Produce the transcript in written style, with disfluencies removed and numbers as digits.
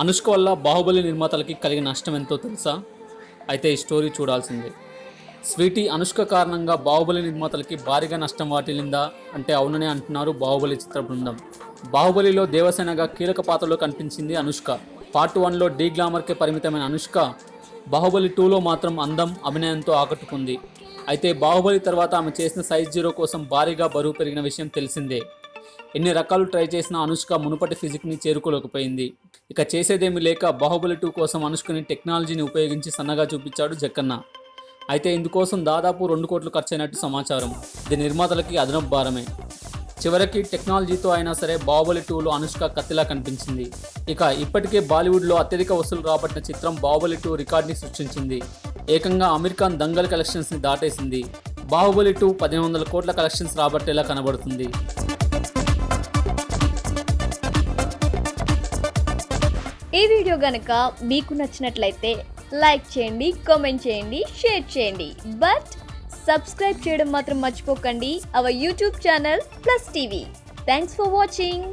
అనుష్క వల్ల బాహుబలి నిర్మాతలకి కలిగిన నష్టం ఎంతో తెలుసా? అయితే ఈ స్టోరీ చూడాల్సిందే. స్వీటీ అనుష్క కారణంగా బాహుబలి నిర్మాతలకి భారీగా నష్టం వాటిల్లిందా అంటే అవుననే అంటున్నారు బాహుబలి చిత్ర బృందం. బాహుబలిలో దేవసేనగా కీలక పాత్రలో కనిపించింది అనుష్క. పార్ట్ 1లో డీ గ్లామర్కే పరిమితమైన అనుష్క బాహుబలి 2లో మాత్రం అందం, అభినయంతో ఆకట్టుకుంది. అయితే బాహుబలి తర్వాత ఆమె చేసిన సైజ్ 0 కోసం భారీగా బరువు పెరిగిన విషయం తెలిసిందే. ఎన్ని రకాలు ట్రై చేసినా అనుష్క మునుపటి ఫిజిక్ని చేరుకోలేకపోయింది. ఇక చేసేదేమీ లేక బాహుబలి 2 కోసం అనుష్కని టెక్నాలజీని ఉపయోగించి సన్నగా చూపించాడు జక్కన్న. అయితే ఇందుకోసం దాదాపు 2 కోట్లు ఖర్చయినట్టు సమాచారం. ఇది నిర్మాతలకి అదనపు భారమే. చివరికి టెక్నాలజీతో అయినా సరే బాహుబలి 2లో అనుష్క కత్తిలా కనిపించింది. ఇక ఇప్పటికే బాలీవుడ్లో అత్యధిక వసూలు రాబట్టిన చిత్రం బాహుబలి 2 రికార్డ్ని సృష్టించింది. ఏకంగా అమెరికన్ దంగల్ కలెక్షన్స్ని దాటేసింది. బాహుబలి 2 1500 కోట్ల కలెక్షన్స్ రాబట్టేలా కనబడుతుంది. ఈ వీడియో గనుక మీకు నచ్చినట్లయితే లైక్ చేయండి, కామెంట్ చేయండి, షేర్ చేయండి. బట్ సబ్స్క్రైబ్ చేయడం మాత్రం మర్చిపోకండి our YouTube channel plus TV. Thanks for watching.